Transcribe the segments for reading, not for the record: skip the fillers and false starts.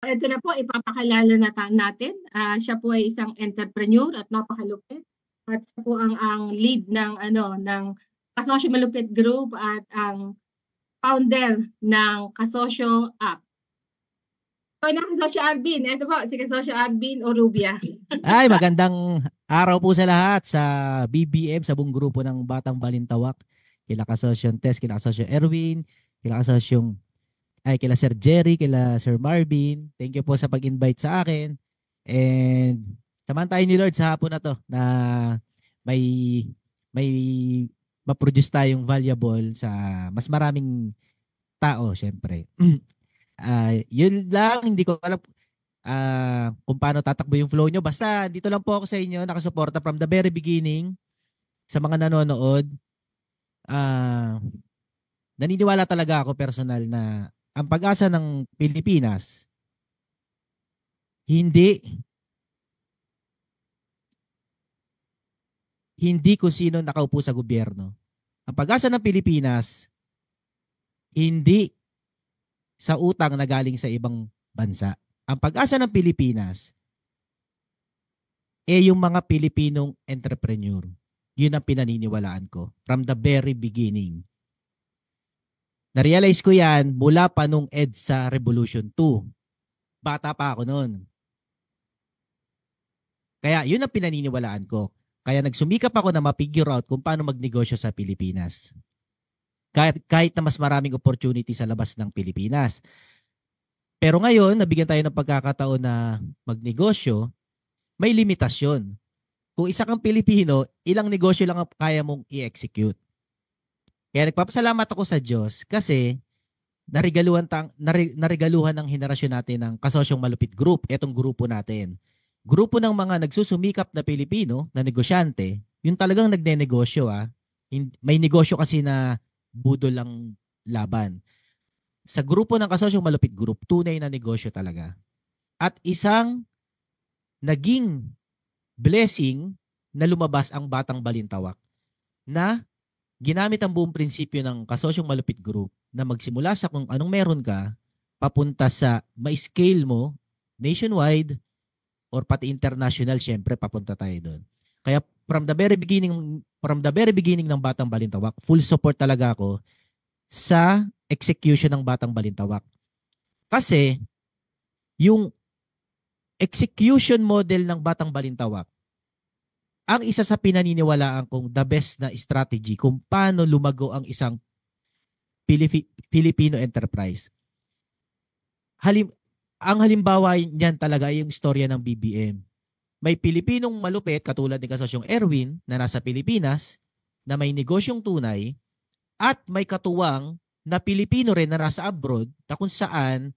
Ito na po, ipapakilala natin. Siya po ay isang entrepreneur at napakalupit. At siya po ang lead ng Kasosyo Malupit Group at ang founder ng Kasosyo App. So, na Kasosyo Arvin. Ito po, si Kasosyo Arvin Orubia. Ay, magandang araw po sa lahat sa BBM, sa buong grupo ng Batang Balintawak. Kila Kasosyong Tess, kila Kasosyong Erwin, kila Sir Jerry, kila Sir Marvin. Thank you po sa pag-invite sa akin. And samahan tayo ni Lord sa hapon na to na may may ma-produce tayong valuable sa mas maraming tao, syempre. Yun lang, hindi ko alam kung paano tatakbo yung flow nyo. Basta dito lang po ako sa inyo, nakasuporta from the very beginning sa mga nanonood. Naniniwala talaga ako personal na ang pag-asa ng Pilipinas hindi kung sino nakaupo sa gobyerno. Ang pag-asa ng Pilipinas hindi sa utang na galing sa ibang bansa. Ang pag-asa ng Pilipinas yung mga Pilipinong entrepreneur. Yun ang pinaniniwalaan ko from the very beginning. Na-realize ko yan mula pa nung EDSA Revolution 2. Bata pa ako noon. Kaya yun ang pinaniniwalaan ko. Kaya nagsumikap ako na ma-figure out kung paano magnegosyo sa Pilipinas. Kahit na mas maraming opportunity sa labas ng Pilipinas. Pero ngayon, nabigyan tayo ng pagkakataon na magnegosyo, may limitasyon. Kung isa kang Pilipino, ilang negosyo lang kaya mong i-execute. Kaya nagpapasalamat ako sa Diyos kasi narigaluhan ng henerasyon natin ng Kasosyong Malupit Group, etong grupo natin. Grupo ng mga nagsusumikap na Pilipino, na negosyante, yung talagang nagne-negosyo. May negosyo kasi na budol lang laban. Sa grupo ng Kasosyong Malupit Group, tunay na negosyo talaga. At isang naging blessing na lumabas ang Batang Balintawak na ginamit ang buong prinsipyo ng Kasosyong Malupit Group na magsimula sa kung anong meron ka, papunta sa ma-scale mo nationwide or pati international, syempre papunta tayo doon. Kaya from the very beginning ng Batang Balintawak, full support talaga ako sa execution ng Batang Balintawak. Kasi yung execution model ng Batang Balintawak, ang isa sa pinaniniwalaan kong the best na strategy kung paano lumago ang isang Filipino enterprise. Ang halimbawa niyan talaga ay yung istorya ng BBM. May Pilipinong malupit katulad ni Kasosyong Erwin na nasa Pilipinas na may negosyong tunay at may katuwang na Pilipino rin na nasa abroad na kung saan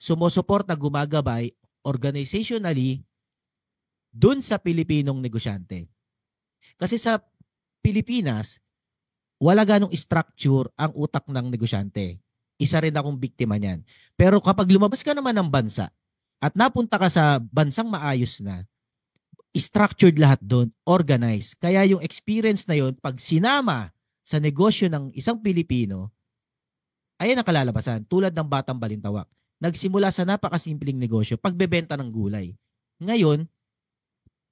sumusuporta, gumagabay organizationally dun sa Pilipinong negosyante. Kasi sa Pilipinas, wala ganong structure ang utak ng negosyante. Isa rin akong biktima niyan. Pero kapag lumabas ka naman ng bansa at napunta ka sa bansang maayos na, structured lahat doon, organized. Kaya yung experience na yun, pag sinama sa negosyo ng isang Pilipino, ayan ang kalalabasan. Tulad ng Batang Balintawak. Nagsimula sa napakasimpleng negosyo, pagbebenta ng gulay. Ngayon,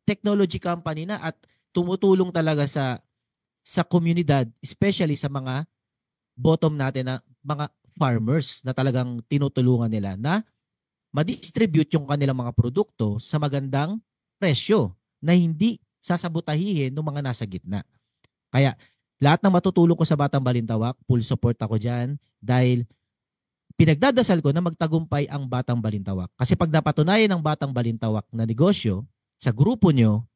technology company na at tumutulong talaga sa komunidad, especially sa mga bottom natin na mga farmers na talagang tinutulungan nila na ma-distribute yung kanilang mga produkto sa magandang presyo na hindi sasabutahihin ng mga nasa gitna. Kaya lahat ng matutulong ko sa Batang Balintawak, full support ako dyan dahil pinagdadasal ko na magtagumpay ang Batang Balintawak. Kasi pag napatunayan ng Batang Balintawak na negosyo sa grupo nyo,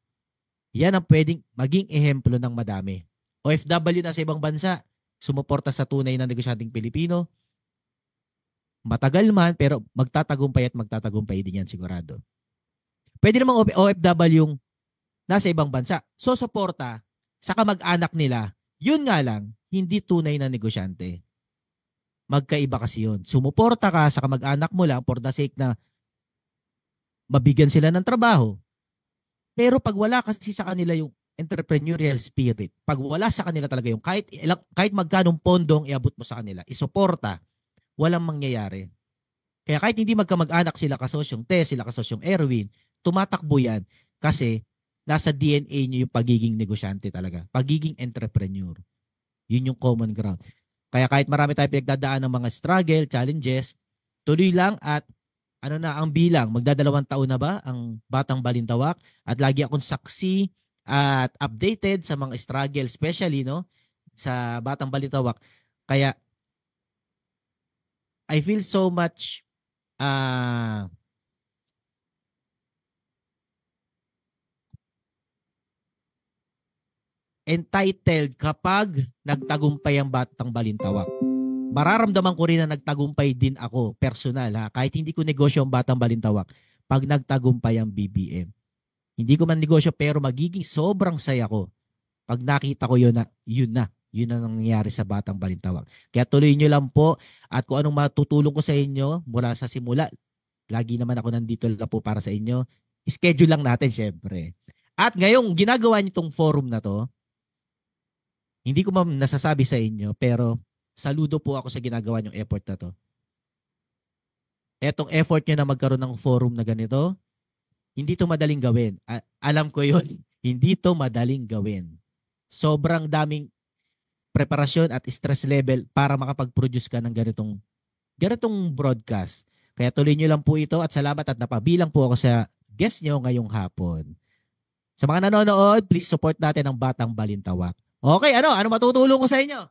yan ang pwedeng maging ehemplo ng madami. OFW na sa ibang bansa, sumuporta sa tunay na negosyanteng Pilipino, matagal man pero magtatagumpay din yan sigurado. Pwede namang OFW yung nasa ibang bansa, so suporta sa kamag-anak nila, yun nga lang, hindi tunay na negosyante. Magkaiba kasi yun. Sumuporta ka sa kamag-anak mo lang for the sake na mabigyan sila ng trabaho. Pero pag wala kasi sa kanila yung entrepreneurial spirit, pag wala sa kanila talaga yung kahit magkanong pondong iabot mo sa kanila, isuporta, walang mangyayari. Kaya kahit hindi magkamag-anak sila kasosyong Tess, sila kasosyong Erwin, tumatakbo yan kasi nasa DNA nyo yung pagiging negosyante talaga. Pagiging entrepreneur. Yun yung common ground. Kaya kahit marami tayo pinagdadaan ng mga struggle, challenges, tuloy lang at ano na ang bilang, magdadalawang taon na ba ang Batang Balintawak at lagi akong saksi at updated sa mga struggle, especially no sa Batang Balintawak. Kaya I feel so much entitled kapag nagtagumpay ang Batang Balintawak. Mararamdaman ko rin na nagtagumpay din ako, personal ha, kahit hindi ko negosyo ang Batang Balintawak, pag nagtagumpay ang BBM. Hindi ko man negosyo pero magiging sobrang saya ko pag nakita ko yun na nangyayari sa Batang Balintawak. Kaya tuloy nyo lang po at kung anong matutulong ko sa inyo mula sa simula, lagi naman ako nandito lang po para sa inyo. Schedule lang natin syempre. At ngayong ginagawa nyo itong forum na to, hindi ko nasasabi sa inyo pero saludo po ako sa ginagawa nyong effort na to. Etong effort nyo na magkaroon ng forum na ganito, hindi to madaling gawin. Alam ko yun, hindi to madaling gawin. Sobrang daming preparasyon at stress level para makapag-produce ka ng ganitong broadcast. Kaya tuloy nyo lang po ito at salamat at napabilang po ako sa guest nyo ngayong hapon. Sa mga nanonood, please support natin ang Batang Balintawak. Okay, ano matutulong ko sa inyo?